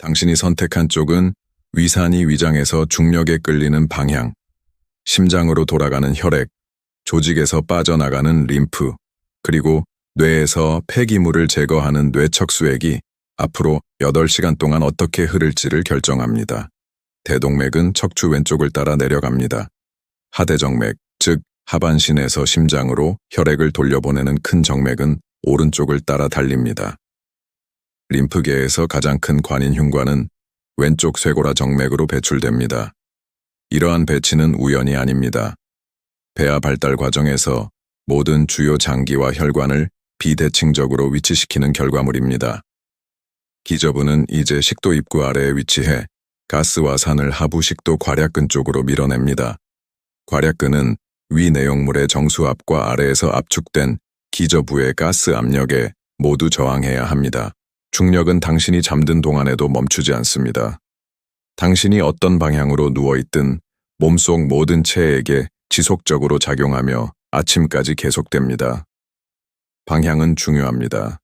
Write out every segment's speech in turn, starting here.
당신이 선택한 쪽은 위산이 위장에서 중력에 끌리는 방향, 심장으로 돌아가는 혈액, 조직에서 빠져나가는 림프, 그리고 뇌에서 폐기물을 제거하는 뇌척수액이 앞으로 8시간 동안 어떻게 흐를지를 결정합니다. 대동맥은 척추 왼쪽을 따라 내려갑니다. 하대정맥, 즉 하반신에서 심장으로 혈액을 돌려보내는 큰 정맥은 오른쪽을 따라 달립니다. 림프계에서 가장 큰 관인 흉관은 왼쪽 쇄골화 정맥으로 배출됩니다. 이러한 배치는 우연이 아닙니다. 폐하 발달 과정에서 모든 주요 장기와 혈관을 비대칭적으로 위치시키는 결과물입니다. 기저부는 이제 식도 입구 아래에 위치해 가스와 산을 하부 식도 괄약근 쪽으로 밀어냅니다. 괄약근은 위 내용물의 정수압과 아래에서 압축된 기저부의 가스 압력에 모두 저항해야 합니다. 중력은 당신이 잠든 동안에도 멈추지 않습니다. 당신이 어떤 방향으로 누워있든 몸속 모든 체에게 지속적으로 작용하며 아침까지 계속됩니다. 방향은 중요합니다.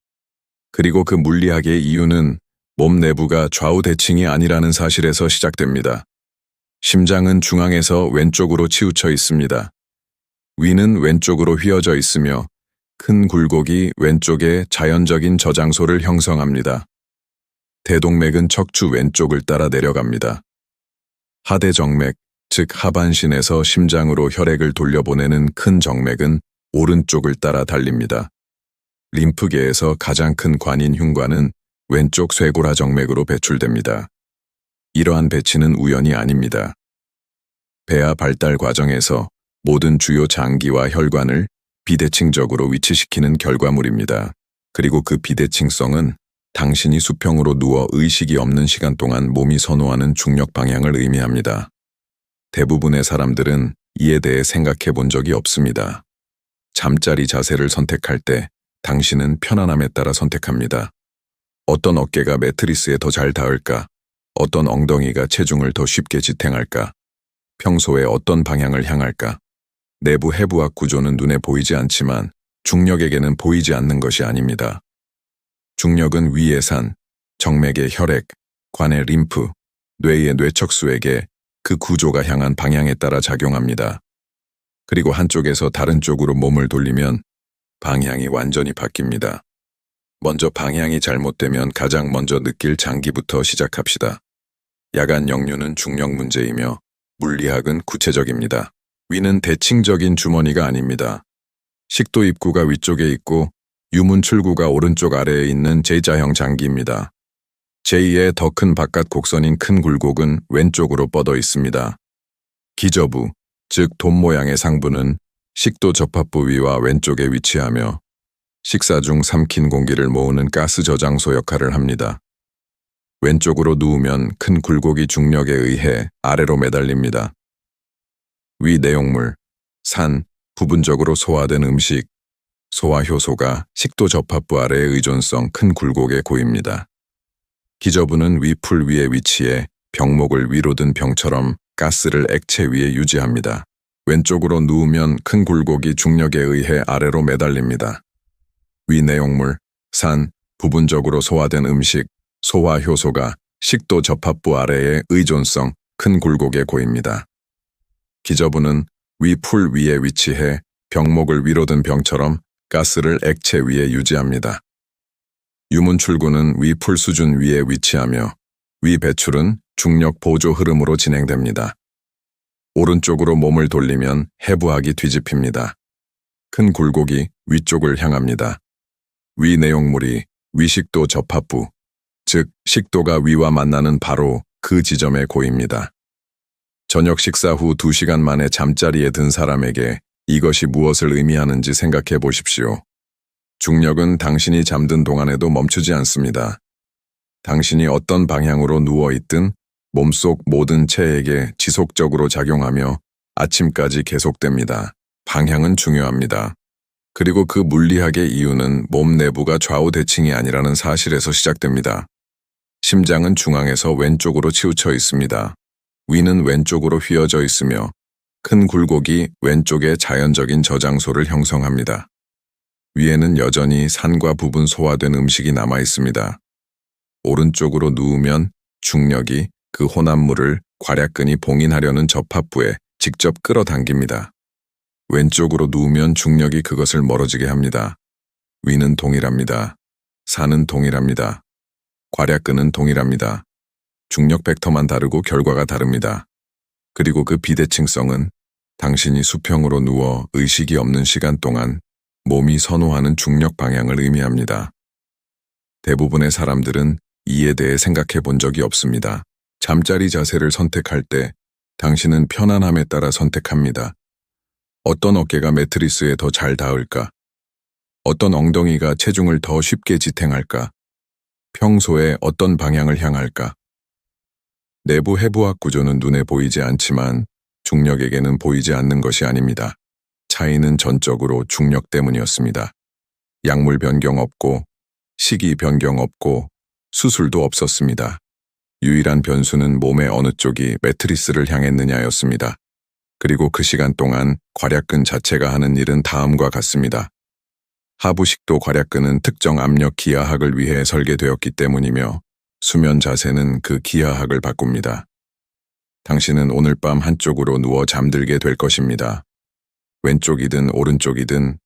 그리고 그 물리학의 이유는 몸 내부가 좌우 대칭이 아니라는 사실에서 시작됩니다. 심장은 중앙에서 왼쪽으로 치우쳐 있습니다. 위는 왼쪽으로 휘어져 있으며 큰 굴곡이 왼쪽에 자연적인 저장소를 형성합니다. 대동맥은 척추 왼쪽을 따라 내려갑니다. 하대정맥, 즉 하반신에서 심장으로 혈액을 돌려보내는 큰 정맥은 오른쪽을 따라 달립니다. 림프계에서 가장 큰 관인 흉관은 왼쪽 쇄골화 정맥으로 배출됩니다. 이러한 배치는 우연이 아닙니다. 폐하 발달 과정에서 모든 주요 장기와 혈관을 비대칭적으로 위치시키는 결과물입니다. 그리고 그 비대칭성은 당신이 수평으로 누워 의식이 없는 시간 동안 몸이 선호하는 중력 방향을 의미합니다. 대부분의 사람들은 이에 대해 생각해 본 적이 없습니다. 잠자리 자세를 선택할 때 당신은 편안함에 따라 선택합니다. 어떤 어깨가 매트리스에 더 잘 닿을까? 어떤 엉덩이가 체중을 더 쉽게 지탱할까? 평소에 어떤 방향을 향할까? 내부 해부학 구조는 눈에 보이지 않지만 중력에게는 보이지 않는 것이 아닙니다. 중력은 위의 산, 정맥의 혈액, 관의 림프, 뇌의 뇌척수에게 그 구조가 향한 방향에 따라 작용합니다. 그리고 한쪽에서 다른 쪽으로 몸을 돌리면 방향이 완전히 바뀝니다. 먼저 방향이 잘못되면 가장 먼저 느낄 장기부터 시작합시다. 야간 역류는 중력 문제이며 물리학은 구체적입니다. 위는 대칭적인 주머니가 아닙니다. 식도 입구가 위쪽에 있고 유문 출구가 오른쪽 아래에 있는 J자형 장기입니다. 제2의 더 큰 바깥 곡선인 큰 굴곡은 왼쪽으로 뻗어 있습니다. 기저부, 즉 돔 모양의 상부는 식도 접합부 위와 왼쪽에 위치하며 식사 중 삼킨 공기를 모으는 가스 저장소 역할을 합니다. 왼쪽으로 누우면 큰 굴곡이 중력에 의해 아래로 매달립니다. 위 내용물, 산, 부분적으로 소화된 음식, 소화 효소가 식도 접합부 아래의 의존성 큰 굴곡에 고입니다. 기저부는 위풀 위에 위치해 병목을 위로 든 병처럼 가스를 액체 위에 유지합니다. 왼쪽으로 누우면 큰 굴곡이 중력에 의해 아래로 매달립니다. 위 내용물, 산, 부분적으로 소화된 음식, 소화 효소가 식도 접합부 아래의 의존성 큰 굴곡에 고입니다. 기저부는 위풀 위에 위치해 병목을 위로 든 병처럼 가스를 액체 위에 유지합니다. 유문 출구는 위풀 수준 위에 위치하며 위 배출은 중력 보조 흐름으로 진행됩니다. 오른쪽으로 몸을 돌리면 해부학이 뒤집힙니다. 큰 굴곡이 위쪽을 향합니다. 위 내용물이 위식도 접합부, 즉 식도가 위와 만나는 바로 그 지점에 고입니다. 저녁 식사 후 2시간 만에 잠자리에 든 사람에게 이것이 무엇을 의미하는지 생각해 보십시오. 중력은 당신이 잠든 동안에도 멈추지 않습니다. 당신이 어떤 방향으로 누워있든 몸속 모든 체에게 지속적으로 작용하며 아침까지 계속됩니다. 방향은 중요합니다. 그리고 그 물리학의 이유는 몸 내부가 좌우 대칭이 아니라는 사실에서 시작됩니다. 심장은 중앙에서 왼쪽으로 치우쳐 있습니다. 위는 왼쪽으로 휘어져 있으며 큰 굴곡이 왼쪽에 자연적인 저장소를 형성합니다. 위에는 여전히 산과 부분 소화된 음식이 남아 있습니다. 오른쪽으로 누우면 중력이 그 혼합물을 괄약근이 봉인하려는 접합부에 직접 끌어당깁니다. 왼쪽으로 누우면 중력이 그것을 멀어지게 합니다. 위는 동일합니다. 산은 동일합니다. 괄약근은 동일합니다. 중력 벡터만 다르고 결과가 다릅니다. 그리고 그 비대칭성은 당신이 수평으로 누워 의식이 없는 시간 동안 몸이 선호하는 중력 방향을 의미합니다. 대부분의 사람들은 이에 대해 생각해 본 적이 없습니다. 잠자리 자세를 선택할 때 당신은 편안함에 따라 선택합니다. 어떤 어깨가 매트리스에 더 잘 닿을까? 어떤 엉덩이가 체중을 더 쉽게 지탱할까? 평소에 어떤 방향을 향할까? 내부 해부학 구조는 눈에 보이지 않지만 중력에게는 보이지 않는 것이 아닙니다. 차이는 전적으로 중력 때문이었습니다. 약물 변경 없고 시기 변경 없고 수술도 없었습니다. 유일한 변수는 몸의 어느 쪽이 매트리스를 향했느냐였습니다. 그리고 그 시간 동안 괄약근 자체가 하는 일은 다음과 같습니다. 하부식도 괄약근은 특정 압력 기하학을 위해 설계되었기 때문이며 수면 자세는 그 기하학을 바꿉니다. 당신은 오늘 밤 한쪽으로 누워 잠들게 될 것입니다. 왼쪽이든 오른쪽이든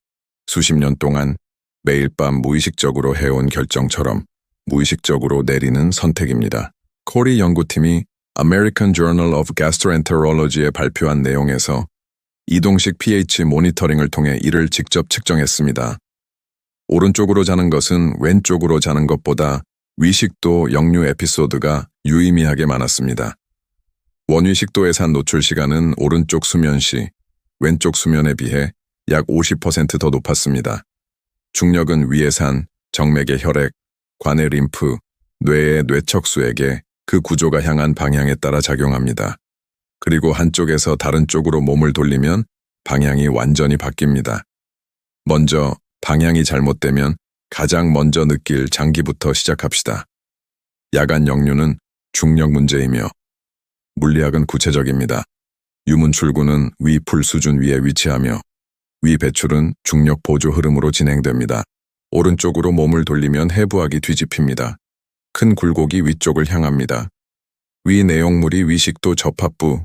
수십 년 동안 매일 밤 무의식적으로 해온 결정처럼 무의식적으로 내리는 선택입니다. 코리 연구팀이 American Journal of Gastroenterology에 발표한 내용에서 이동식 pH 모니터링을 통해 이를 직접 측정했습니다. 오른쪽으로 자는 것은 왼쪽으로 자는 것보다 위식도 역류 에피소드가 유의미하게 많았습니다. 원위식도의 산 노출 시간은 오른쪽 수면 시 왼쪽 수면에 비해 약 50% 더 높았습니다. 중력은 위의 산, 정맥의 혈액, 관의 림프, 뇌의 뇌척수에게 그 구조가 향한 방향에 따라 작용합니다. 그리고 한쪽에서 다른 쪽으로 몸을 돌리면 방향이 완전히 바뀝니다. 먼저 방향이 잘못되면 가장 먼저 느낄 장기부터 시작합시다. 야간 역류는 중력 문제이며 물리학은 구체적입니다. 유문 출구는 위 풀 수준 위에 위치하며 위 배출은 중력 보조 흐름으로 진행됩니다. 오른쪽으로 몸을 돌리면 해부학이 뒤집힙니다. 큰 굴곡이 위쪽을 향합니다. 위 내용물이 위식도 접합부,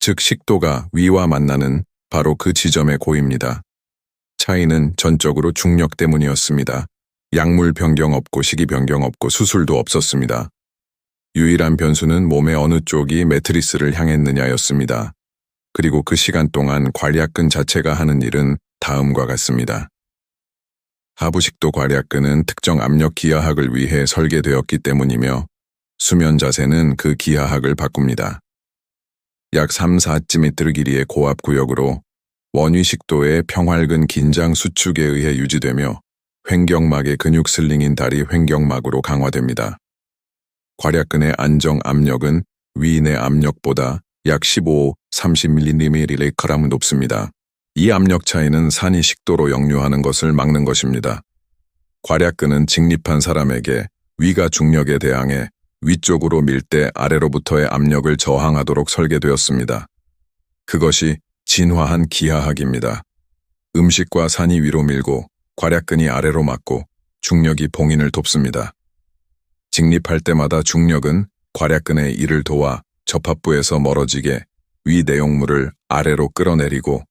즉 식도가 위와 만나는 바로 그 지점에 고입니다. 차이는 전적으로 중력 때문이었습니다. 약물 변경 없고 시기 변경 없고 수술도 없었습니다. 유일한 변수는 몸의 어느 쪽이 매트리스를 향했느냐였습니다. 그리고 그 시간 동안 괄약근 자체가 하는 일은 다음과 같습니다. 하부식도 괄약근은 특정 압력 기하학을 위해 설계되었기 때문이며 수면 자세는 그 기하학을 바꿉니다. 약 3-4cm 길이의 고압 구역으로 원위식도의 평활근 긴장 수축에 의해 유지되며 횡격막의 근육 슬링인 다리 횡격막으로 강화됩니다. 괄약근의 안정 압력은 위인의 압력보다 약 15-30mm 높습니다. 이 압력 차이는 산이 식도로 역류하는 것을 막는 것입니다. 괄약근은 직립한 사람에게 위가 중력에 대항해 위쪽으로 밀 때 아래로부터의 압력을 저항하도록 설계되었습니다. 그것이 진화한 기하학입니다. 음식과 산이 위로 밀고 괄약근이 아래로 막고 중력이 봉인을 돕습니다. 직립할 때마다 중력은 괄약근의 이를 도와 접합부에서 멀어지게 위 내용물을 아래로 끌어내리고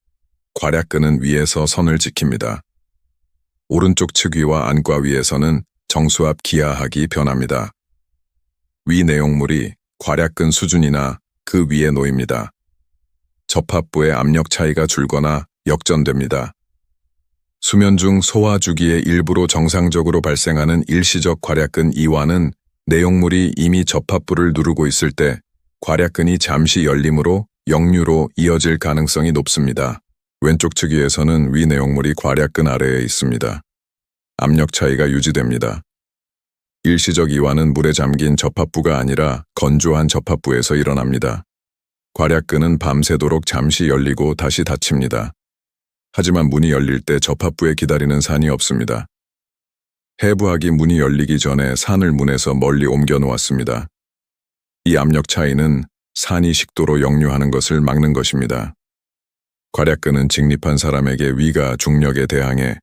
괄약근은 위에서 선을 지킵니다. 오른쪽 측위와 안과 위에서는 정수압 기하학이 변합니다. 위 내용물이 괄약근 수준이나 그 위에 놓입니다. 접합부의 압력 차이가 줄거나 역전됩니다. 수면 중 소화 주기의 일부로 정상적으로 발생하는 일시적 괄약근 이완은 내용물이 이미 접합부를 누르고 있을 때 괄약근이 잠시 열림으로 역류로 이어질 가능성이 높습니다. 왼쪽 측위에서는 위 내용물이 괄약근 아래에 있습니다. 압력 차이가 유지됩니다. 일시적 이완은 물에 잠긴 접합부가 아니라 건조한 접합부에서 일어납니다. 괄약근은 밤새도록 잠시 열리고 다시 닫힙니다. 하지만 문이 열릴 때 접합부에 기다리는 산이 없습니다. 해부학이 문이 열리기 전에 산을 문에서 멀리 옮겨 놓았습니다. 이 압력 차이는 산이 식도로 역류하는 것을 막는 것입니다. 괄약근은 직립한 사람에게 위가 중력에 대항해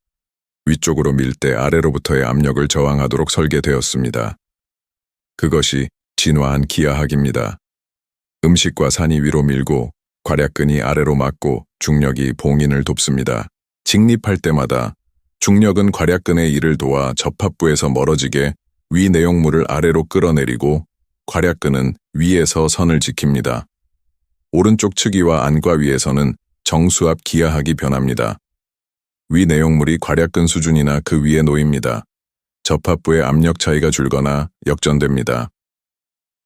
위쪽으로 밀 때 아래로부터의 압력을 저항하도록 설계되었습니다. 그것이 진화한 기하학입니다. 음식과 산이 위로 밀고 괄약근이 아래로 막고 중력이 봉인을 돕습니다. 직립할 때마다 중력은 괄약근의 일을 도와 접합부에서 멀어지게 위 내용물을 아래로 끌어내리고 괄약근은 위에서 선을 지킵니다. 오른쪽 측위와 안과 위에서는 정수압 기하학이 변합니다. 위 내용물이 괄약근 수준이나 그 위에 놓입니다. 접합부의 압력 차이가 줄거나 역전됩니다.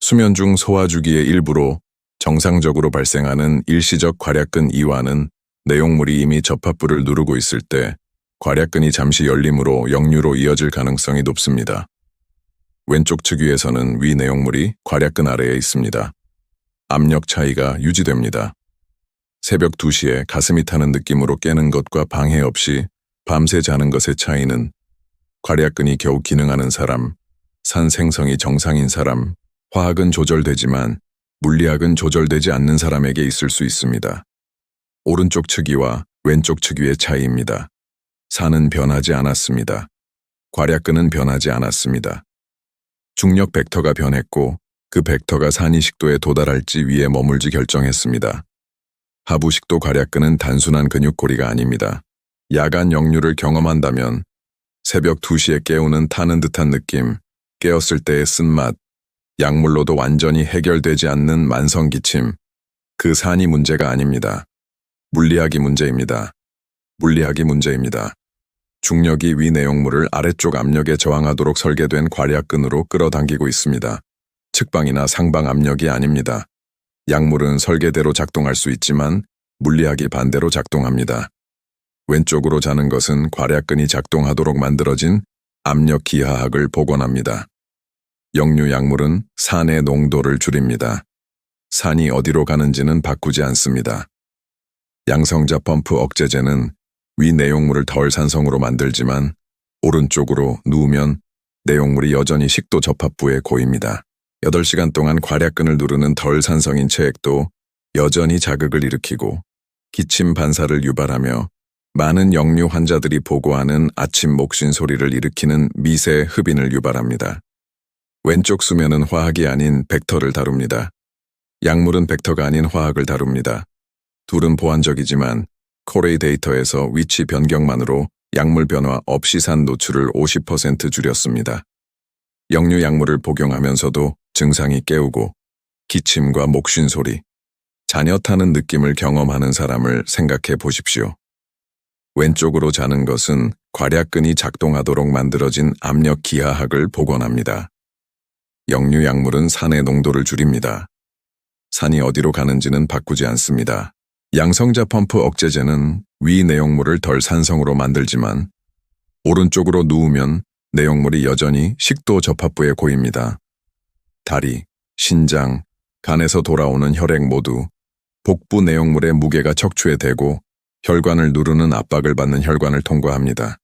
수면 중 소화주기의 일부로 정상적으로 발생하는 일시적 괄약근 이완은 내용물이 이미 접합부를 누르고 있을 때 괄약근이 잠시 열림으로 역류로 이어질 가능성이 높습니다. 왼쪽 측위에서는 위 내용물이 괄약근 아래에 있습니다. 압력 차이가 유지됩니다. 새벽 2시에 가슴이 타는 느낌으로 깨는 것과 방해 없이 밤새 자는 것의 차이는 괄약근이 겨우 기능하는 사람, 산 생성이 정상인 사람, 화학은 조절되지만 물리학은 조절되지 않는 사람에게 있을 수 있습니다. 오른쪽 측위와 왼쪽 측위의 차이입니다. 산은 변하지 않았습니다. 괄약근은 변하지 않았습니다. 중력 벡터가 변했고 그 벡터가 산이 식도에 도달할지 위에 머물지 결정했습니다. 하부 식도 괄약근은 단순한 근육고리가 아닙니다. 야간 역류를 경험한다면 새벽 2시에 깨우는 타는 듯한 느낌, 깨었을 때의 쓴맛, 약물로도 완전히 해결되지 않는 만성 기침, 그 산이 문제가 아닙니다. 물리학이 문제입니다. 물리학이 문제입니다. 중력이 위 내용물을 아래쪽 압력에 저항하도록 설계된 괄약근으로 끌어당기고 있습니다. 측방이나 상방 압력이 아닙니다. 약물은 설계대로 작동할 수 있지만 물리학이 반대로 작동합니다. 왼쪽으로 자는 것은 괄약근이 작동하도록 만들어진 압력 기하학을 복원합니다. 역류 약물은 산의 농도를 줄입니다. 산이 어디로 가는지는 바꾸지 않습니다. 양성자 펌프 억제제는 위 내용물을 덜 산성으로 만들지만 오른쪽으로 누우면 내용물이 여전히 식도 접합부에 고입니다. 8시간 동안 괄약근을 누르는 덜 산성인 체액도 여전히 자극을 일으키고 기침 반사를 유발하며 많은 역류 환자들이 보고하는 아침 목쉰 소리를 일으키는 미세 흡인을 유발합니다. 왼쪽 수면은 화학이 아닌 벡터를 다룹니다. 약물은 벡터가 아닌 화학을 다룹니다. 둘은 보완적이지만 코레이 데이터에서 위치 변경만으로 약물 변화 없이 산 노출을 50% 줄였습니다. 역류 약물을 복용하면서도 증상이 깨우고 기침과 목쉰 소리, 자녀 타는 느낌을 경험하는 사람을 생각해 보십시오. 왼쪽으로 자는 것은 괄약근이 작동하도록 만들어진 압력 기하학을 복원합니다. 역류 약물은 산의 농도를 줄입니다. 산이 어디로 가는지는 바꾸지 않습니다. 양성자 펌프 억제제는 위 내용물을 덜 산성으로 만들지만 오른쪽으로 누우면 내용물이 여전히 식도 접합부에 고입니다. 다리, 신장, 간에서 돌아오는 혈액 모두 복부 내용물의 무게가 척추에 대고 혈관을 누르는 압박을 받는 혈관을 통과합니다.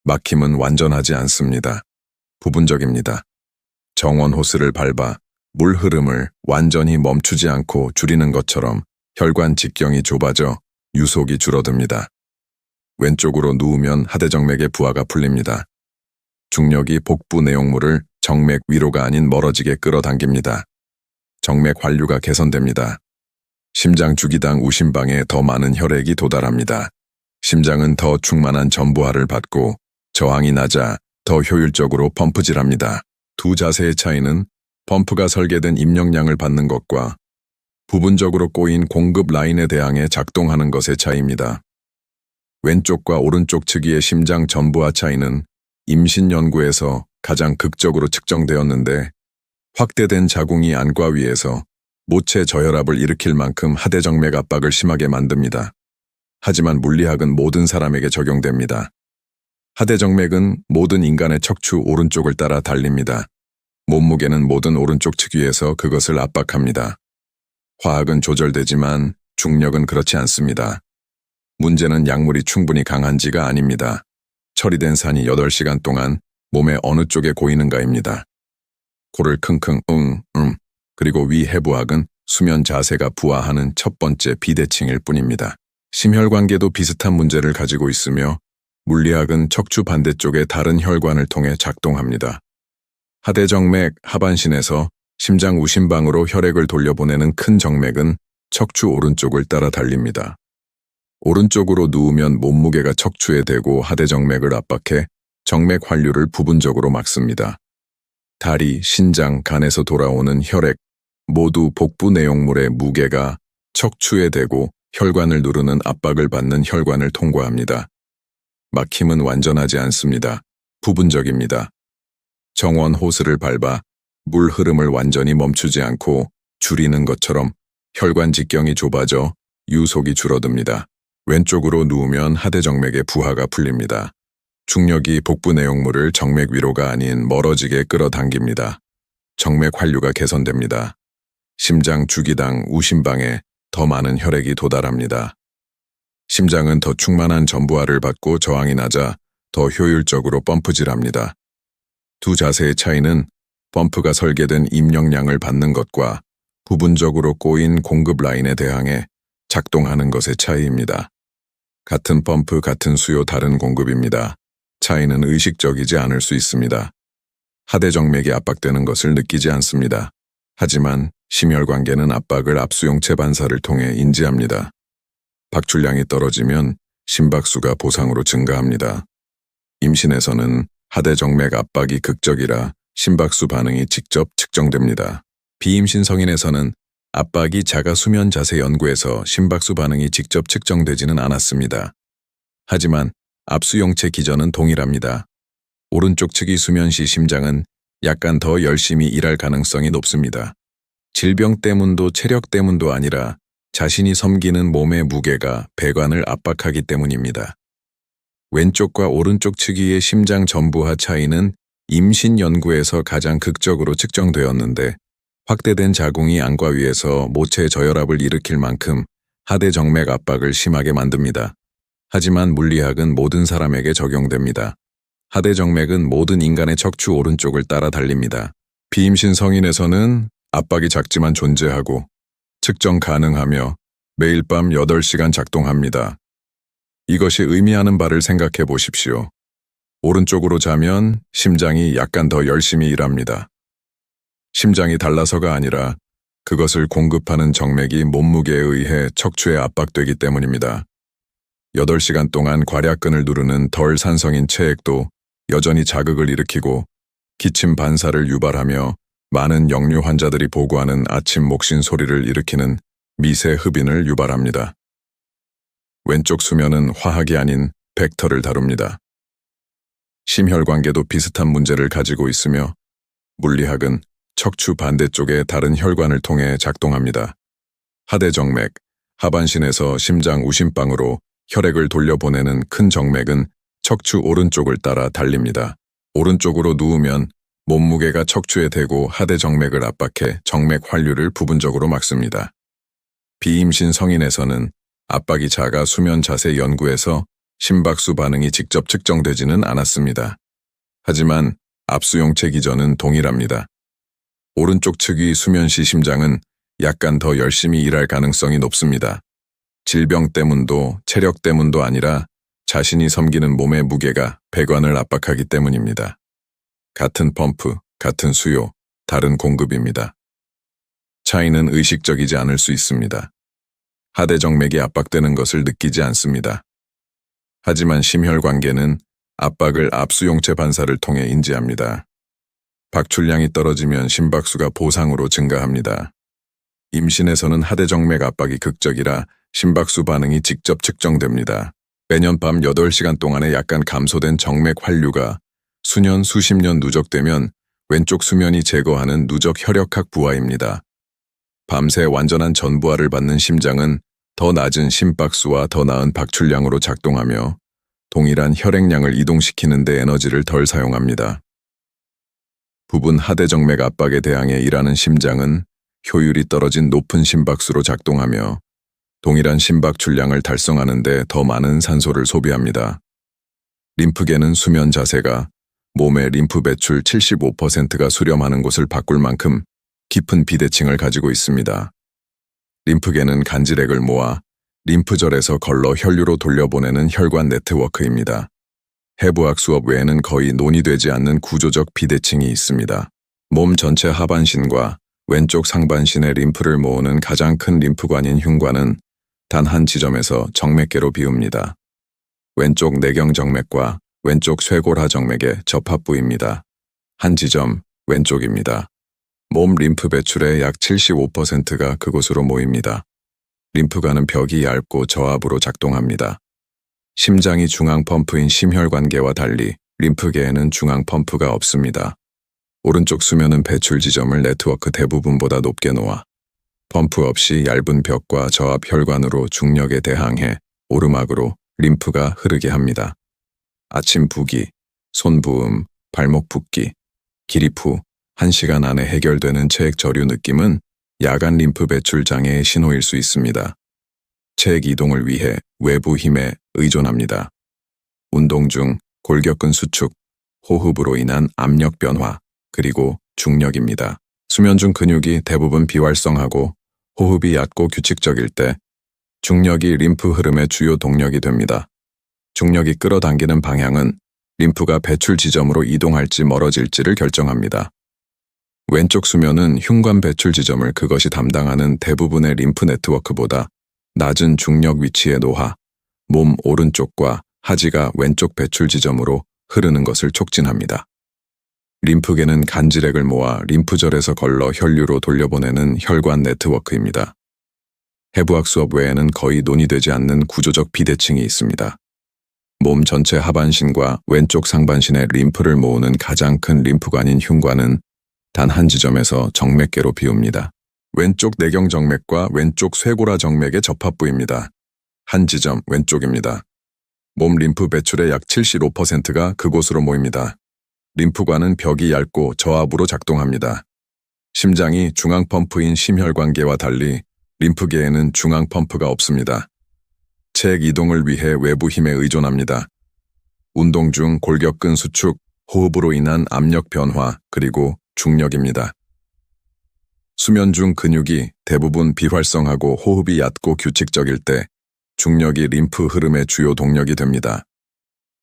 막힘은 완전하지 않습니다. 부분적입니다. 정원 호스를 밟아 물 흐름을 완전히 멈추지 않고 줄이는 것처럼 혈관 직경이 좁아져 유속이 줄어듭니다. 왼쪽으로 누우면 하대정맥의 부하가 풀립니다. 중력이 복부 내용물을 정맥 위로가 아닌 멀어지게 끌어당깁니다. 정맥 환류가 개선됩니다. 심장 주기당 우심방에 더 많은 혈액이 도달합니다. 심장은 더 충만한 전부하를 받고 저항이 낮아 더 효율적으로 펌프질합니다. 두 자세의 차이는 펌프가 설계된 입력량을 받는 것과 부분적으로 꼬인 공급 라인에 대항해 작동하는 것의 차이입니다. 왼쪽과 오른쪽 측위의 심장 전부하 차이는 임신 연구에서 가장 극적으로 측정되었는데 확대된 자궁이 안과 위에서 모체 저혈압을 일으킬 만큼 하대정맥 압박을 심하게 만듭니다. 하지만 물리학은 모든 사람에게 적용됩니다. 하대정맥은 모든 인간의 척추 오른쪽을 따라 달립니다. 몸무게는 모든 오른쪽 측위에서 그것을 압박합니다. 화학은 조절되지만 중력은 그렇지 않습니다. 문제는 약물이 충분히 강한지가 아닙니다. 처리된 산이 8시간 동안 몸의 어느 쪽에 고이는가입니다. 코를 킁킁 그리고 위 해부학은 수면 자세가 부하하는 첫 번째 비대칭일 뿐입니다. 심혈관계도 비슷한 문제를 가지고 있으며 물리학은 척추 반대쪽의 다른 혈관을 통해 작동합니다. 하대정맥 하반신에서 심장 우심방으로 혈액을 돌려보내는 큰 정맥은 척추 오른쪽을 따라 달립니다. 오른쪽으로 누우면 몸무게가 척추에 대고 하대정맥을 압박해 정맥 환류를 부분적으로 막습니다. 다리, 신장, 간에서 돌아오는 혈액, 모두 복부 내용물의 무게가 척추에 대고 혈관을 누르는 압박을 받는 혈관을 통과합니다. 막힘은 완전하지 않습니다. 부분적입니다. 정원 호스를 밟아 물 흐름을 완전히 멈추지 않고 줄이는 것처럼 혈관 직경이 좁아져 유속이 줄어듭니다. 왼쪽으로 누우면 하대정맥의 부하가 풀립니다. 중력이 복부 내용물을 정맥 위로가 아닌 멀어지게 끌어당깁니다. 정맥 환류가 개선됩니다. 심장 주기당 우심방에 더 많은 혈액이 도달합니다. 심장은 더 충만한 전부하를 받고 저항이 낮아 더 효율적으로 펌프질합니다. 두 자세의 차이는 펌프가 설계된 입력량을 받는 것과 부분적으로 꼬인 공급 라인에 대항해 작동하는 것의 차이입니다. 같은 펌프, 같은 수요, 다른 공급입니다. 차이는 의식적이지 않을 수 있습니다. 하대정맥이 압박되는 것을 느끼지 않습니다. 하지만 심혈관계는 압박을 압수용체 반사를 통해 인지합니다. 박출량이 떨어지면 심박수가 보상으로 증가합니다. 임신에서는 하대정맥 압박이 극적이라 심박수 반응이 직접 측정됩니다. 비임신 성인에서는 압박이 작아 수면 자세 연구에서 심박수 반응이 직접 측정되지는 않았습니다. 하지만 압수용체 기전은 동일합니다. 오른쪽 측이 수면 시 심장은 약간 더 열심히 일할 가능성이 높습니다. 질병 때문도 체력 때문도 아니라 자신이 섬기는 몸의 무게가 배관을 압박하기 때문입니다. 왼쪽과 오른쪽 측위의 심장 전부하 차이는 임신 연구에서 가장 극적으로 측정되었는데 확대된 자궁이 안과 위에서 모체 저혈압을 일으킬 만큼 하대정맥 압박을 심하게 만듭니다. 하지만 물리학은 모든 사람에게 적용됩니다. 하대정맥은 모든 인간의 척추 오른쪽을 따라 달립니다. 비임신 성인에서는 압박이 작지만 존재하고 측정 가능하며 매일 밤 8시간 작동합니다. 이것이 의미하는 바를 생각해 보십시오. 오른쪽으로 자면 심장이 약간 더 열심히 일합니다. 심장이 달라서가 아니라 그것을 공급하는 정맥이 몸무게에 의해 척추에 압박되기 때문입니다. 8시간 동안 괄약근을 누르는 덜 산성인 체액도 여전히 자극을 일으키고 기침 반사를 유발하며 많은 역류 환자들이 보고하는 아침 목신 소리를 일으키는 미세 흡인을 유발합니다. 왼쪽 수면은 화학이 아닌 벡터를 다룹니다. 심혈관계도 비슷한 문제를 가지고 있으며 물리학은 척추 반대쪽의 다른 혈관을 통해 작동합니다. 하대정맥, 하반신에서 심장 우심방으로 혈액을 돌려보내는 큰 정맥은 척추 오른쪽을 따라 달립니다. 오른쪽으로 누우면 몸무게가 척추에 대고 하대정맥을 압박해 정맥 환류를 부분적으로 막습니다. 비임신 성인에서는 압박이 작아 수면 자세 연구에서 심박수 반응이 직접 측정되지는 않았습니다. 하지만 압수용체 기전은 동일합니다. 오른쪽 측위 수면 시 심장은 약간 더 열심히 일할 가능성이 높습니다. 질병 때문도 체력 때문도 아니라 자신이 섬기는 몸의 무게가 배관을 압박하기 때문입니다. 같은 펌프, 같은 수요, 다른 공급입니다. 차이는 의식적이지 않을 수 있습니다. 하대정맥이 압박되는 것을 느끼지 않습니다. 하지만 심혈관계는 압박을 압수용체 반사를 통해 인지합니다. 박출량이 떨어지면 심박수가 보상으로 증가합니다. 임신에서는 하대정맥 압박이 극적이라 심박수 반응이 직접 측정됩니다. 매년 밤 8시간 동안에 약간 감소된 정맥 환류가 수년 수십 년 누적되면 왼쪽 수면이 제거하는 누적 혈액학 부하입니다. 밤새 완전한 전부하를 받는 심장은 더 낮은 심박수와 더 나은 박출량으로 작동하며 동일한 혈액량을 이동시키는 데 에너지를 덜 사용합니다. 부분 하대정맥 압박에 대항해 일하는 심장은 효율이 떨어진 높은 심박수로 작동하며 동일한 심박출량을 달성하는 데 더 많은 산소를 소비합니다. 림프계는 수면 자세가 몸의 림프 배출 75%가 수렴하는 곳을 바꿀 만큼 깊은 비대칭을 가지고 있습니다. 림프계는 간질액을 모아 림프절에서 걸러 혈류로 돌려보내는 혈관 네트워크입니다. 해부학 수업 외에는 거의 논의되지 않는 구조적 비대칭이 있습니다. 몸 전체 하반신과 왼쪽 상반신의 림프를 모으는 가장 큰 림프관인 흉관은 단 한 지점에서 정맥계로 비웁니다. 왼쪽 내경정맥과 왼쪽 쇄골하 정맥의 접합부입니다. 한 지점 왼쪽입니다. 몸 림프 배출의 약 75%가 그곳으로 모입니다. 림프관은 벽이 얇고 저압으로 작동합니다. 심장이 중앙 펌프인 심혈관계와 달리 림프계에는 중앙 펌프가 없습니다. 오른쪽 수면은 배출 지점을 네트워크 대부분보다 높게 놓아 펌프 없이 얇은 벽과 저압 혈관으로 중력에 대항해 오르막으로 림프가 흐르게 합니다. 아침 부기, 손부음, 발목 붓기, 기립 후 1시간 안에 해결되는 체액 저류 느낌은 야간 림프 배출 장애의 신호일 수 있습니다. 체액 이동을 위해 외부 힘에 의존합니다. 운동 중 골격근 수축, 호흡으로 인한 압력 변화, 그리고 중력입니다. 수면 중 근육이 대부분 비활성하고 호흡이 얕고 규칙적일 때 중력이 림프 흐름의 주요 동력이 됩니다. 중력이 끌어당기는 방향은 림프가 배출 지점으로 이동할지 멀어질지를 결정합니다. 왼쪽 수면은 흉관 배출 지점을 그것이 담당하는 대부분의 림프 네트워크보다 낮은 중력 위치에 놓아 몸 오른쪽과 하지가 왼쪽 배출 지점으로 흐르는 것을 촉진합니다. 림프계는 간질액을 모아 림프절에서 걸러 혈류로 돌려보내는 혈관 네트워크입니다. 해부학 수업 외에는 거의 논의되지 않는 구조적 비대칭이 있습니다. 몸 전체 하반신과 왼쪽 상반신의 림프를 모으는 가장 큰 림프관인 흉관은 단 한 지점에서 정맥계로 비웁니다. 왼쪽 내경정맥과 왼쪽 쇄골하 정맥의 접합부입니다. 한 지점 왼쪽입니다. 몸 림프 배출의 약 75%가 그곳으로 모입니다. 림프관은 벽이 얇고 저압으로 작동합니다. 심장이 중앙 펌프인 심혈관계와 달리 림프계에는 중앙 펌프가 없습니다. 체액 이동을 위해 외부 힘에 의존합니다. 운동 중 골격근 수축, 호흡으로 인한 압력 변화, 그리고 중력입니다. 수면 중 근육이 대부분 비활성하고 호흡이 얕고 규칙적일 때 중력이 림프 흐름의 주요 동력이 됩니다.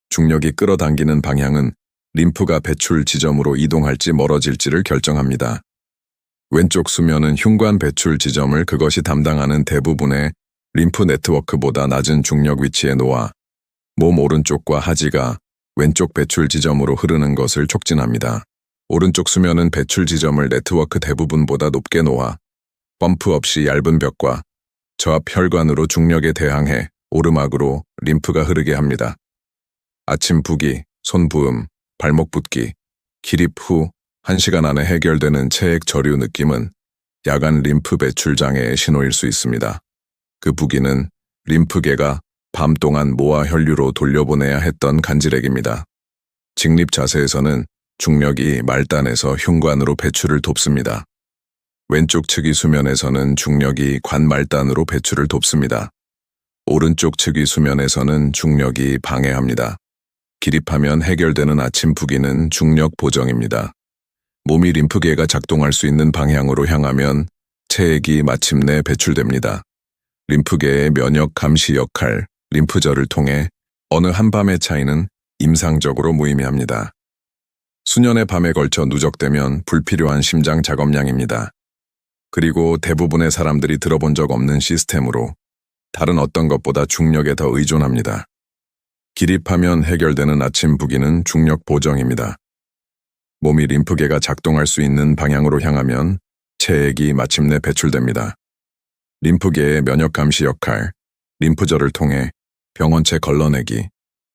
중력이 끌어당기는 방향은 림프가 배출 지점으로 이동할지 멀어질지를 결정합니다. 왼쪽 수면은 흉관 배출 지점을 그것이 담당하는 대부분의 림프 네트워크보다 낮은 중력 위치에 놓아 몸 오른쪽과 하지가 왼쪽 배출 지점으로 흐르는 것을 촉진합니다. 오른쪽 수면은 배출 지점을 네트워크 대부분보다 높게 놓아 펌프 없이 얇은 벽과 저압 혈관으로 중력에 대항해 오르막으로 림프가 흐르게 합니다. 아침 부기, 손부음, 발목 붓기, 기립 후 1시간 안에 해결되는 체액 저류 느낌은 야간 림프 배출 장애의 신호일 수 있습니다. 그 부기는 림프계가 밤 동안 모아 혈류로 돌려보내야 했던 간질액입니다. 직립 자세에서는 중력이 말단에서 흉관으로 배출을 돕습니다. 왼쪽 측이 수면에서는 중력이 관 말단으로 배출을 돕습니다. 오른쪽 측이 수면에서는 중력이 방해합니다. 기립하면 해결되는 아침 부기는 중력 보정입니다. 몸이 림프계가 작동할 수 있는 방향으로 향하면 체액이 마침내 배출됩니다. 림프계의 면역 감시 역할, 림프절을 통해 어느 한밤의 차이는 임상적으로 무의미합니다. 수년의 밤에 걸쳐 누적되면 불필요한 심장 작업량입니다. 그리고 대부분의 사람들이 들어본 적 없는 시스템으로 다른 어떤 것보다 중력에 더 의존합니다. 기립하면 해결되는 아침 부기는 중력 보정입니다. 몸이 림프계가 작동할 수 있는 방향으로 향하면 체액이 마침내 배출됩니다. 림프계의 면역 감시 역할, 림프절을 통해 병원체 걸러내기,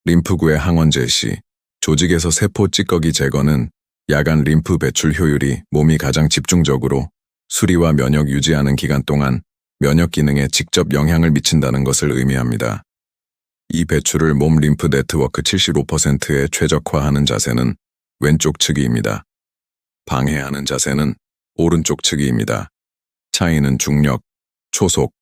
림프구의 항원 제시, 조직에서 세포 찌꺼기 제거는 야간 림프 배출 효율이 몸이 가장 집중적으로 수리와 면역 유지하는 기간 동안 면역 기능에 직접 영향을 미친다는 것을 의미합니다. 이 배출을 몸 림프 네트워크 75%에 최적화하는 자세는 왼쪽 측이입니다. 방해하는 자세는 오른쪽 측이입니다. 차이는 중력, 초속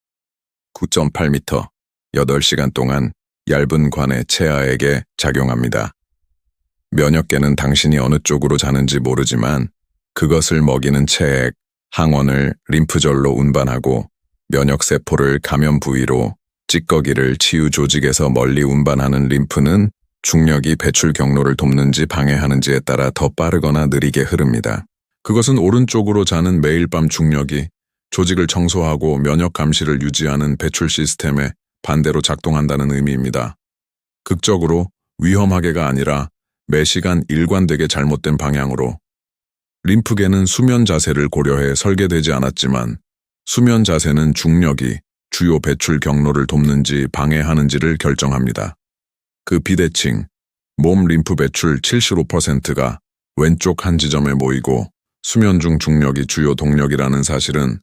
9.8m, 8시간 동안 얇은 관의 체하에게 작용합니다. 면역계는 당신이 어느 쪽으로 자는지 모르지만 그것을 먹이는 체액, 항원을 림프절로 운반하고 면역세포를 감염 부위로 찌꺼기를 치유 조직에서 멀리 운반하는 림프는 중력이 배출 경로를 돕는지 방해하는지에 따라 더 빠르거나 느리게 흐릅니다. 그것은 오른쪽으로 자는 매일 밤 중력이 조직을 청소하고 면역 감시를 유지하는 배출 시스템에 반대로 작동한다는 의미입니다. 극적으로 위험하게가 아니라 매 시간 일관되게 잘못된 방향으로. 림프계는 수면 자세를 고려해 설계되지 않았지만 수면 자세는 중력이 주요 배출 경로를 돕는지 방해하는지를 결정합니다. 그 비대칭, 몸 림프 배출 75%가 왼쪽 한 지점에 모이고 수면 중 중력이 주요 동력이라는 사실은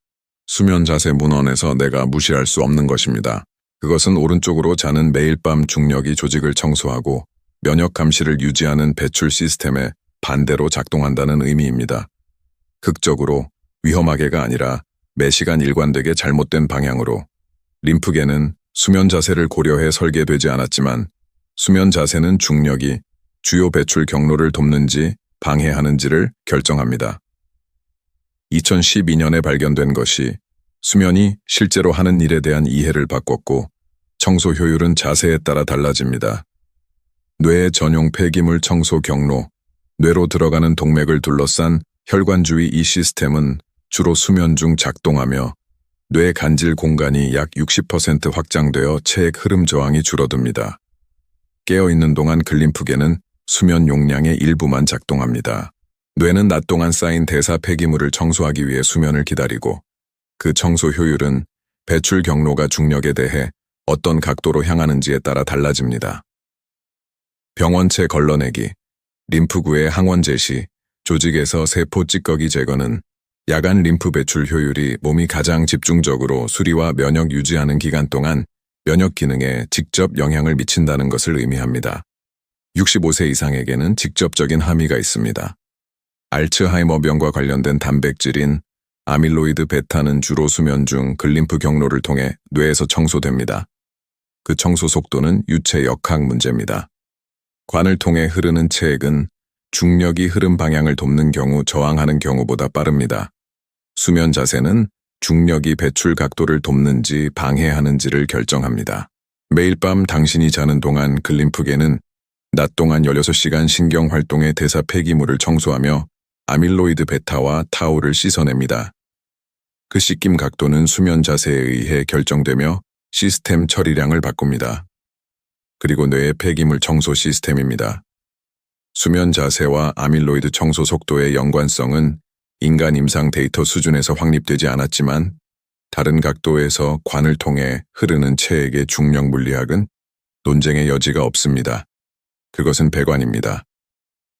수면 자세 문헌에서 내가 무시할 수 없는 것입니다. 그것은 오른쪽으로 자는 매일 밤 중력이 조직을 청소하고 면역 감시를 유지하는 배출 시스템에 반대로 작동한다는 의미입니다. 극적으로 위험하게가 아니라 매 시간 일관되게 잘못된 방향으로. 림프계는 수면 자세를 고려해 설계되지 않았지만 수면 자세는 중력이 주요 배출 경로를 돕는지 방해하는지를 결정합니다. 2012년에 발견된 것이 수면이 실제로 하는 일에 대한 이해를 바꿨고 청소 효율은 자세에 따라 달라집니다. 뇌의 전용 폐기물 청소 경로, 뇌로 들어가는 동맥을 둘러싼 혈관 주위 이 시스템은 주로 수면 중 작동하며 뇌 간질 공간이 약 60% 확장되어 체액 흐름 저항이 줄어듭니다. 깨어있는 동안 글림프계는 수면 용량의 일부만 작동합니다. 뇌는 낮 동안 쌓인 대사 폐기물을 청소하기 위해 수면을 기다리고 그 청소 효율은 배출 경로가 중력에 대해 어떤 각도로 향하는지에 따라 달라집니다. 병원체 걸러내기, 림프구의 항원 제시, 조직에서 세포 찌꺼기 제거는 야간 림프 배출 효율이 몸이 가장 집중적으로 수리와 면역 유지하는 기간 동안 면역 기능에 직접 영향을 미친다는 것을 의미합니다. 65세 이상에게는 직접적인 함의가 있습니다. 알츠하이머병과 관련된 단백질인 아밀로이드 베타는 주로 수면 중 글림프 경로를 통해 뇌에서 청소됩니다. 그 청소 속도는 유체 역학 문제입니다. 관을 통해 흐르는 체액은 중력이 흐름 방향을 돕는 경우 저항하는 경우보다 빠릅니다. 수면 자세는 중력이 배출 각도를 돕는지 방해하는지를 결정합니다. 매일 밤 당신이 자는 동안 글림프계는 낮 동안 16시간 신경 활동의 대사 폐기물을 청소하며 아밀로이드 베타와 타우를 씻어냅니다. 그 씻김 각도는 수면 자세에 의해 결정되며 시스템 처리량을 바꿉니다. 그리고 뇌의 폐기물 청소 시스템입니다. 수면 자세와 아밀로이드 청소 속도의 연관성은 인간 임상 데이터 수준에서 확립되지 않았지만 다른 각도에서 관을 통해 흐르는 체액의 중력 물리학은 논쟁의 여지가 없습니다. 그것은 배관입니다.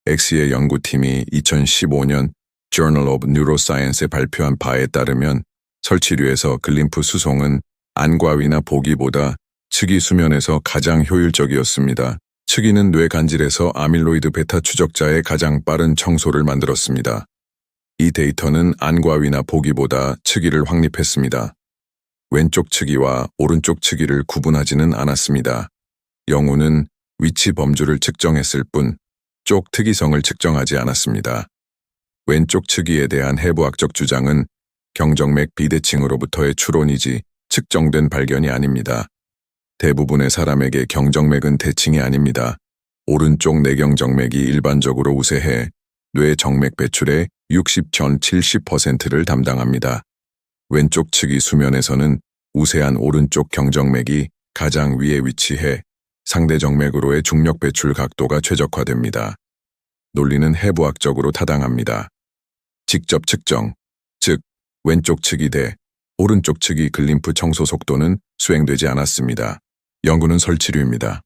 엑시의 연구팀이 2015년 Journal of Neuroscience에 발표한 바에 따르면 설치류에서 글림프 수송은 안과 위나 보기보다 측이 수면에서 가장 효율적이었습니다. 측이는 뇌 간질에서 아밀로이드 베타 추적자의 가장 빠른 청소를 만들었습니다. 이 데이터는 안과 위나 보기보다 측이를 확립했습니다. 왼쪽 측이와 오른쪽 측이를 구분하지는 않았습니다. 영우는 위치 범주를 측정했을 뿐 쪽 특이성을 측정하지 않았습니다. 왼쪽 측이에 대한 해부학적 주장은 경정맥 비대칭으로부터의 추론이지 측정된 발견이 아닙니다. 대부분의 사람에게 경정맥은 대칭이 아닙니다. 오른쪽 내경정맥이 일반적으로 우세해 뇌 정맥 배출의 60전 70%를 담당합니다. 왼쪽 측이 수면에서는 우세한 오른쪽 경정맥이 가장 위에 위치해 상대 정맥으로의 중력 배출 각도가 최적화됩니다. 논리는 해부학적으로 타당합니다. 직접 측정, 즉 왼쪽 측이 대 오른쪽 측이 글림프 청소 속도는 수행되지 않았습니다. 연구는 설치류입니다.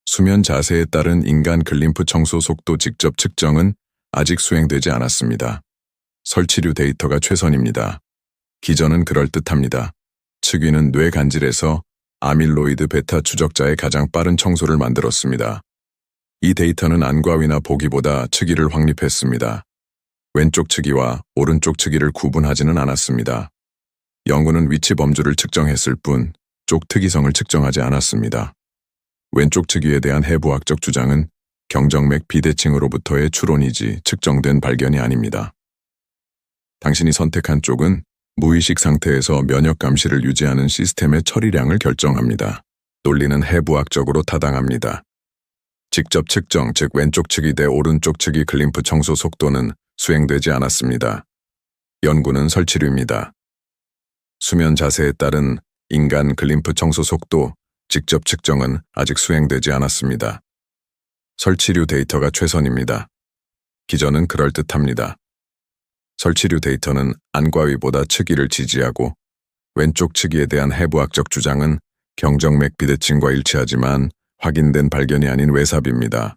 수면 자세에 따른 인간 글림프 청소 속도 직접 측정은 아직 수행되지 않았습니다. 설치류 데이터가 최선입니다. 기전은 그럴듯합니다. 측위는 뇌 간질에서 아밀로이드 베타 추적자의 가장 빠른 청소를 만들었습니다. 이 데이터는 안과 위나 보기보다 측위를 확립했습니다. 왼쪽 측위와 오른쪽 측위를 구분하지는 않았습니다. 연구는 위치 범주를 측정했을 뿐 쪽 특이성을 측정하지 않았습니다. 왼쪽 측위에 대한 해부학적 주장은 경정맥 비대칭으로부터의 추론이지 측정된 발견이 아닙니다. 당신이 선택한 쪽은 무의식 상태에서 면역 감시를 유지하는 시스템의 처리량을 결정합니다. 논리는 해부학적으로 타당합니다. 직접 측정, 즉 왼쪽 측이 대 오른쪽 측이 글림프 청소 속도는 수행되지 않았습니다. 연구는 설치류입니다. 수면 자세에 따른 인간 글림프 청소 속도 직접 측정은 아직 수행되지 않았습니다. 설치류 데이터가 최선입니다. 기전은 그럴듯합니다. 설치류 데이터는 안과위보다 측위를 지지하고 왼쪽 측위에 대한 해부학적 주장은 경정맥 비대칭과 일치하지만 확인된 발견이 아닌 외삽입니다.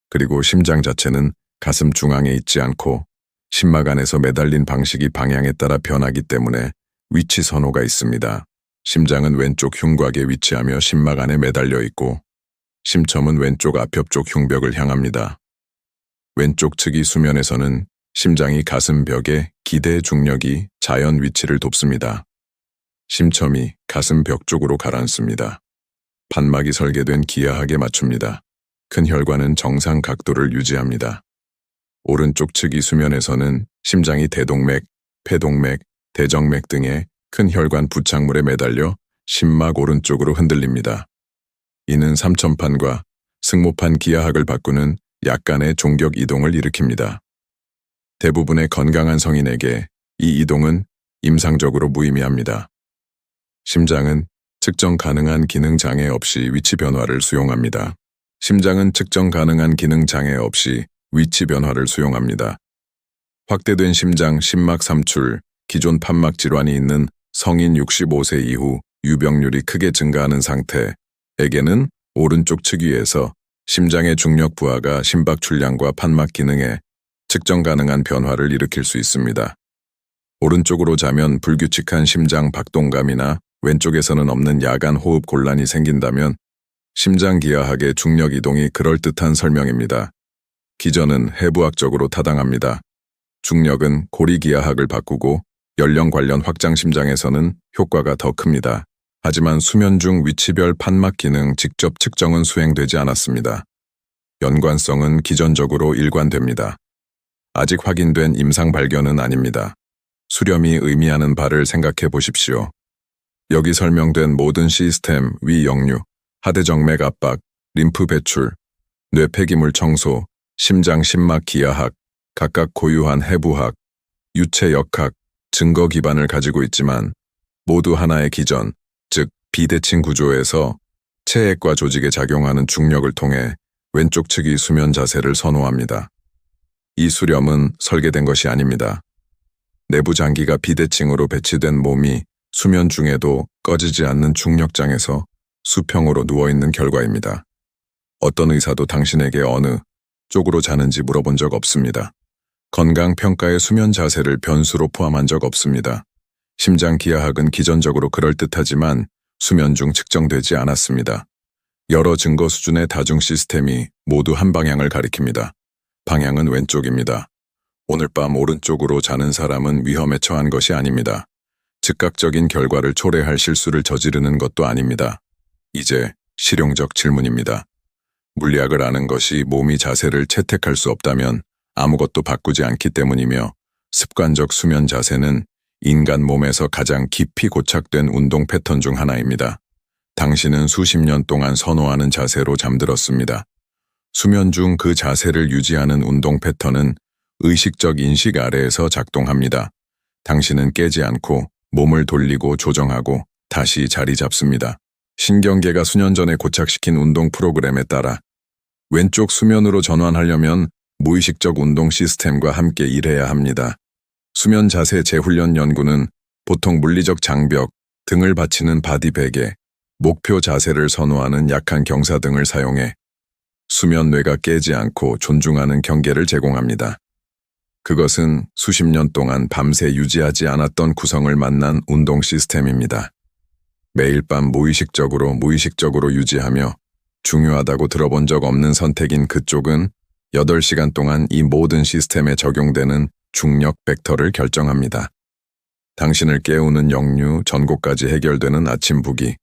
그리고 심장 자체는 가슴 중앙에 있지 않고 심막 안에서 매달린 방식이 방향에 따라 변하기 때문에 위치 선호가 있습니다. 심장은 왼쪽 흉곽에 위치하며 심막 안에 매달려 있고 심첨은 왼쪽 앞옆쪽 흉벽을 향합니다. 왼쪽 측이 수면에서는 심장이 가슴 벽에 기대 중력이 자연 위치를 돕습니다. 심첨이 가슴 벽 쪽으로 가라앉습니다. 판막이 설계된 기하학에 맞춥니다. 큰 혈관은 정상 각도를 유지합니다. 오른쪽 측이 수면에서는 심장이 대동맥, 폐동맥, 대정맥 등의 큰 혈관 부착물에 매달려 심막 오른쪽으로 흔들립니다. 이는 삼천판과 승모판 기하학을 바꾸는 약간의 종격 이동을 일으킵니다. 대부분의 건강한 성인에게 이 이동은 임상적으로 무의미합니다. 심장은 측정 가능한 기능 장애 없이 위치 변화를 수용합니다. 심장은 측정 가능한 기능 장애 없이 위치 변화를 수용합니다. 확대된 심장 심막 삼출, 기존 판막 질환이 있는 성인 65세 이후 유병률이 크게 증가하는 상태에게는 오른쪽 측위에서 심장의 중력 부하가 심박 출량과 판막 기능에 측정 가능한 변화를 일으킬 수 있습니다. 오른쪽으로 자면 불규칙한 심장 박동감이나 왼쪽에서는 없는 야간 호흡 곤란이 생긴다면 심장 기하학의 중력 이동이 그럴듯한 설명입니다. 기전은 해부학적으로 타당합니다. 중력은 고리 기하학을 바꾸고 연령 관련 확장 심장에서는 효과가 더 큽니다. 하지만 수면 중 위치별 판막 기능 직접 측정은 수행되지 않았습니다. 연관성은 기전적으로 일관됩니다. 아직 확인된 임상 발견은 아닙니다. 수렴이 의미하는 바를 생각해 보십시오. 여기 설명된 모든 시스템, 위 역류, 하대정맥 압박, 림프 배출, 뇌 폐기물 청소, 심장 심막 기하학, 각각 고유한 해부학, 유체 역학, 증거 기반을 가지고 있지만 모두 하나의 기전, 즉 비대칭 구조에서 체액과 조직에 작용하는 중력을 통해 왼쪽 측이 수면 자세를 선호합니다. 이 수렴은 설계된 것이 아닙니다. 내부 장기가 비대칭으로 배치된 몸이 수면 중에도 꺼지지 않는 중력장에서 수평으로 누워있는 결과입니다. 어떤 의사도 당신에게 어느 쪽으로 자는지 물어본 적 없습니다. 건강평가의 수면 자세를 변수로 포함한 적 없습니다. 심장 기하학은 기전적으로 그럴듯하지만 수면 중 측정되지 않았습니다. 여러 증거 수준의 다중 시스템이 모두 한 방향을 가리킵니다. 방향은 왼쪽입니다. 오늘 밤 오른쪽으로 자는 사람은 위험에 처한 것이 아닙니다. 즉각적인 결과를 초래할 실수를 저지르는 것도 아닙니다. 이제 실용적 질문입니다. 물리학을 아는 것이 몸이 자세를 채택할 수 없다면 아무것도 바꾸지 않기 때문이며 습관적 수면 자세는 인간 몸에서 가장 깊이 고착된 운동 패턴 중 하나입니다. 당신은 수십 년 동안 선호하는 자세로 잠들었습니다. 수면 중 그 자세를 유지하는 운동 패턴은 의식적 인식 아래에서 작동합니다. 당신은 깨지 않고 몸을 돌리고 조정하고 다시 자리 잡습니다. 신경계가 수년 전에 고착시킨 운동 프로그램에 따라 왼쪽 수면으로 전환하려면 무의식적 운동 시스템과 함께 일해야 합니다. 수면 자세 재훈련 연구는 보통 물리적 장벽, 등을 받치는 바디 베개, 목표 자세를 선호하는 약한 경사 등을 사용해 수면 뇌가 깨지 않고 존중하는 경계를 제공합니다. 그것은 수십 년 동안 밤새 유지하지 않았던 구성을 만난 운동 시스템입니다. 매일 밤 무의식적으로 유지하며 중요하다고 들어본 적 없는 선택인 그쪽은 8시간 동안 이 모든 시스템에 적용되는 중력 벡터를 결정합니다. 당신을 깨우는 역류, 전고까지 해결되는 아침 부기,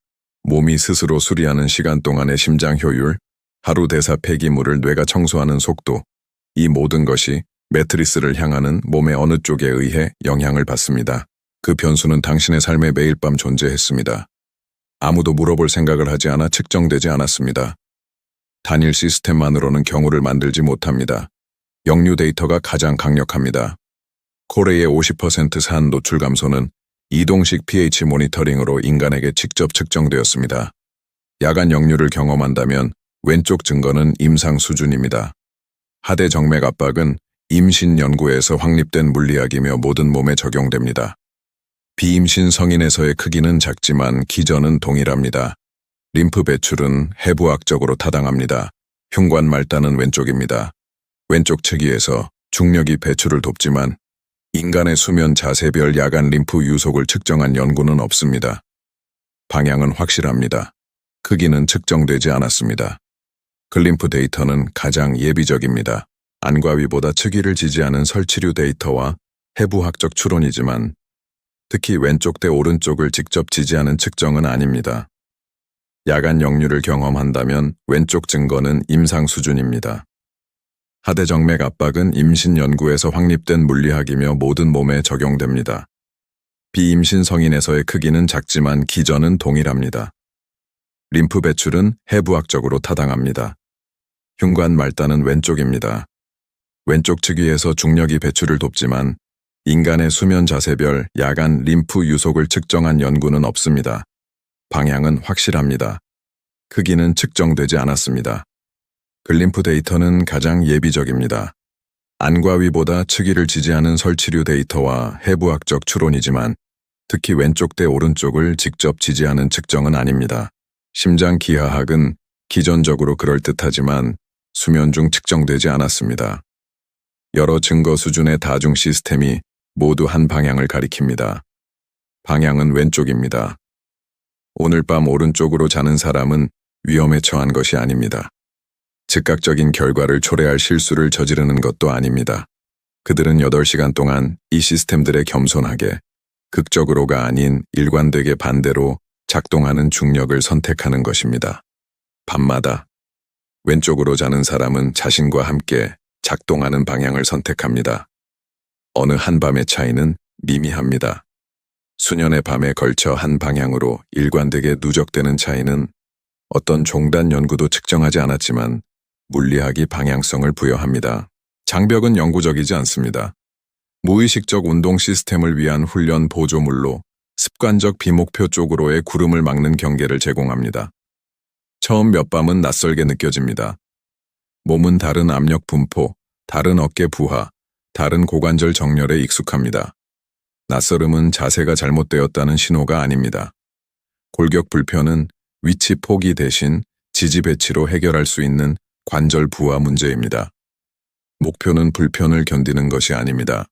몸이 스스로 수리하는 시간 동안의 심장 효율, 하루 대사 폐기물을 뇌가 청소하는 속도, 이 모든 것이 매트리스를 향하는 몸의 어느 쪽에 의해 영향을 받습니다. 그 변수는 당신의 삶에 매일 밤 존재했습니다. 아무도 물어볼 생각을 하지 않아 측정되지 않았습니다. 단일 시스템만으로는 경우를 만들지 못합니다. 역류 데이터가 가장 강력합니다. 코레의 50% 산 노출 감소는 이동식 pH 모니터링으로 인간에게 직접 측정되었습니다. 야간 역류를 경험한다면 왼쪽 증거는 임상 수준입니다. 하대 정맥 압박은 임신 연구에서 확립된 물리학이며 모든 몸에 적용됩니다. 비임신 성인에서의 크기는 작지만 기전은 동일합니다. 림프 배출은 해부학적으로 타당합니다. 흉관 말단은 왼쪽입니다. 왼쪽 측위에서 중력이 배출을 돕지만 인간의 수면 자세별 야간 림프 유속을 측정한 연구는 없습니다. 방향은 확실합니다. 크기는 측정되지 않았습니다. 글림프 데이터는 가장 예비적입니다. 안과 위보다 측위를 지지하는 설치류 데이터와 해부학적 추론이지만 특히 왼쪽 대 오른쪽을 직접 지지하는 측정은 아닙니다. 야간 역류를 경험한다면 왼쪽 증거는 임상 수준입니다. 하대 정맥 압박은 임신 연구에서 확립된 물리학이며 모든 몸에 적용됩니다. 비임신 성인에서의 크기는 작지만 기전은 동일합니다. 림프 배출은 해부학적으로 타당합니다. 흉관 말단은 왼쪽입니다. 왼쪽 측위에서 중력이 배출을 돕지만 인간의 수면 자세별 야간 림프 유속을 측정한 연구는 없습니다. 방향은 확실합니다. 크기는 측정되지 않았습니다. 글림프 데이터는 가장 예비적입니다. 안과 위보다 측위를 지지하는 설치류 데이터와 해부학적 추론이지만 특히 왼쪽 대 오른쪽을 직접 지지하는 측정은 아닙니다. 심장 기하학은 기전적으로 그럴듯하지만 수면 중 측정되지 않았습니다. 여러 증거 수준의 다중 시스템이 모두 한 방향을 가리킵니다. 방향은 왼쪽입니다. 오늘 밤 오른쪽으로 자는 사람은 위험에 처한 것이 아닙니다. 즉각적인 결과를 초래할 실수를 저지르는 것도 아닙니다. 그들은 8시간 동안 이 시스템들에 겸손하게, 극적으로가 아닌 일관되게 반대로 작동하는 중력을 선택하는 것입니다. 밤마다 왼쪽으로 자는 사람은 자신과 함께 작동하는 방향을 선택합니다. 어느 한밤의 차이는 미미합니다. 수년의 밤에 걸쳐 한 방향으로 일관되게 누적되는 차이는 어떤 종단 연구도 측정하지 않았지만 물리학이 방향성을 부여합니다. 장벽은 영구적이지 않습니다. 무의식적 운동 시스템을 위한 훈련 보조물로 습관적 비목표 쪽으로의 구름을 막는 경계를 제공합니다. 처음 몇 밤은 낯설게 느껴집니다. 몸은 다른 압력 분포, 다른 어깨 부하, 다른 고관절 정렬에 익숙합니다. 낯설음은 자세가 잘못되었다는 신호가 아닙니다. 골격 불편은 위치 포기 대신 지지 배치로 해결할 수 있는 관절 부하 문제입니다. 목표는 불편을 견디는 것이 아닙니다.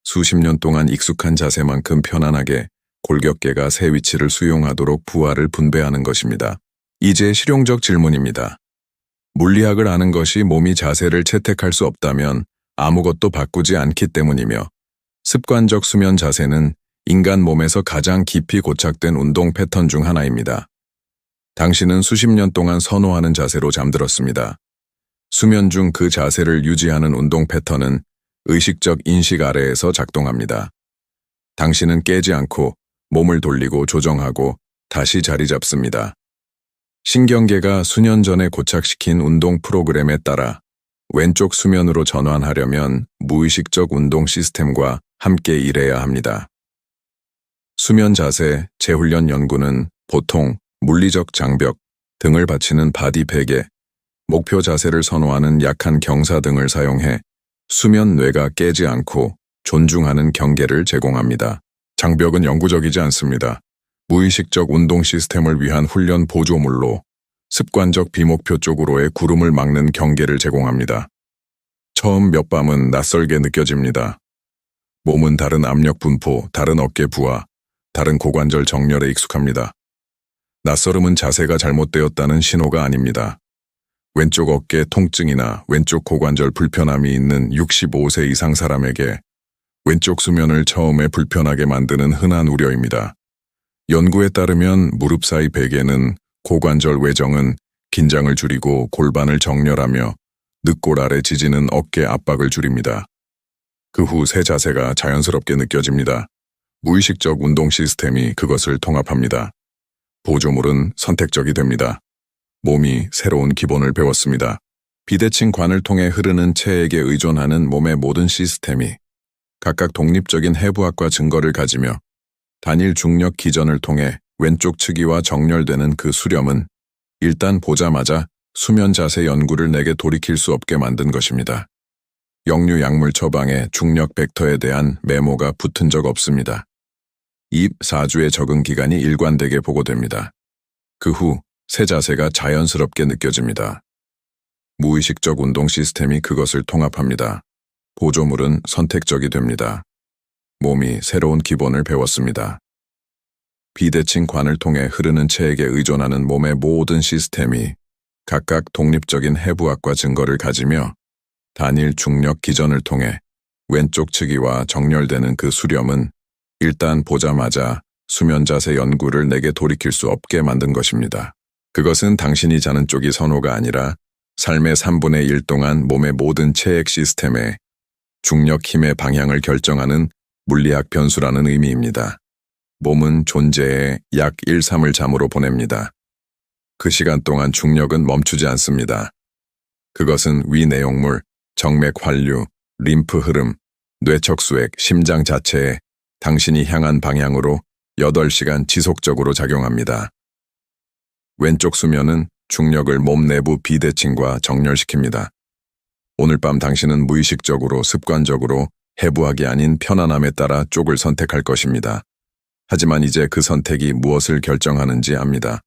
수십 년 동안 익숙한 자세만큼 편안하게 골격계가 새 위치를 수용하도록 부하를 분배하는 것입니다. 이제 실용적 질문입니다. 물리학을 아는 것이 몸이 자세를 채택할 수 없다면 아무것도 바꾸지 않기 때문이며 습관적 수면 자세는 인간 몸에서 가장 깊이 고착된 운동 패턴 중 하나입니다. 당신은 수십 년 동안 선호하는 자세로 잠들었습니다. 수면 중 그 자세를 유지하는 운동 패턴은 의식적 인식 아래에서 작동합니다. 당신은 깨지 않고 몸을 돌리고 조정하고 다시 자리 잡습니다. 신경계가 수년 전에 고착시킨 운동 프로그램에 따라 왼쪽 수면으로 전환하려면 무의식적 운동 시스템과 함께 일해야 합니다. 수면 자세 재훈련 연구는 보통 물리적 장벽, 등을 받치는 바디 베개, 목표 자세를 선호하는 약한 경사 등을 사용해 수면 뇌가 깨지 않고 존중하는 경계를 제공합니다. 장벽은 영구적이지 않습니다. 무의식적 운동 시스템을 위한 훈련 보조물로 습관적 비목표 쪽으로의 구름을 막는 경계를 제공합니다. 처음 몇 밤은 낯설게 느껴집니다. 몸은 다른 압력 분포, 다른 어깨 부하, 다른 고관절 정렬에 익숙합니다. 낯설음은 자세가 잘못되었다는 신호가 아닙니다. 왼쪽 어깨 통증이나 왼쪽 고관절 불편함이 있는 65세 이상 사람에게 왼쪽 수면을 처음에 불편하게 만드는 흔한 우려입니다. 연구에 따르면 무릎 사이 베개는 고관절 외정은 긴장을 줄이고 골반을 정렬하며 늑골 아래 지지는 어깨 압박을 줄입니다. 그 후 새 자세가 자연스럽게 느껴집니다. 무의식적 운동 시스템이 그것을 통합합니다. 보조물은 선택적이 됩니다. 몸이 새로운 기본을 배웠습니다. 비대칭 관을 통해 흐르는 체액에 의존하는 몸의 모든 시스템이 각각 독립적인 해부학과 증거를 가지며 단일 중력 기전을 통해 왼쪽 측이와 정렬되는 그 수렴은 일단 보자마자 수면 자세 연구를 내게 돌이킬 수 없게 만든 것입니다. 역류 약물 처방에 중력 벡터에 대한 메모가 붙은 적 없습니다. 입 4주의 적응 기간이 일관되게 보고됩니다. 그 후 새 자세가 자연스럽게 느껴집니다. 무의식적 운동 시스템이 그것을 통합합니다. 보조물은 선택적이 됩니다. 몸이 새로운 기본을 배웠습니다. 비대칭 관을 통해 흐르는 체액에 의존하는 몸의 모든 시스템이 각각 독립적인 해부학과 증거를 가지며 단일 중력 기전을 통해 왼쪽 측이와 정렬되는 그 수렴은 일단 보자마자 수면 자세 연구를 내게 돌이킬 수 없게 만든 것입니다. 그것은 당신이 자는 쪽이 선호가 아니라 삶의 3분의 1 동안 몸의 모든 체액 시스템에 중력 힘의 방향을 결정하는 물리학 변수라는 의미입니다. 몸은 존재의 약 1/3을 잠으로 보냅니다. 그 시간 동안 중력은 멈추지 않습니다. 그것은 위 내용물, 정맥 환류, 림프 흐름, 뇌척수액, 심장 자체에 당신이 향한 방향으로 8시간 지속적으로 작용합니다. 왼쪽 수면은 중력을 몸 내부 비대칭과 정렬시킵니다. 오늘 밤 당신은 무의식적으로 습관적으로 해부학이 아닌 편안함에 따라 쪽을 선택할 것입니다. 하지만 이제 그 선택이 무엇을 결정하는지 압니다.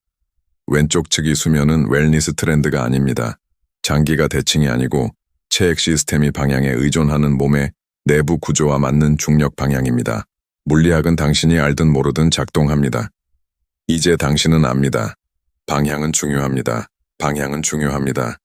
왼쪽 측이 수면은 웰니스 트렌드가 아닙니다. 장기가 대칭이 아니고 체액 시스템이 방향에 의존하는 몸의 내부 구조와 맞는 중력 방향입니다. 물리학은 당신이 알든 모르든 작동합니다. 이제 당신은 압니다. 방향은 중요합니다. 방향은 중요합니다.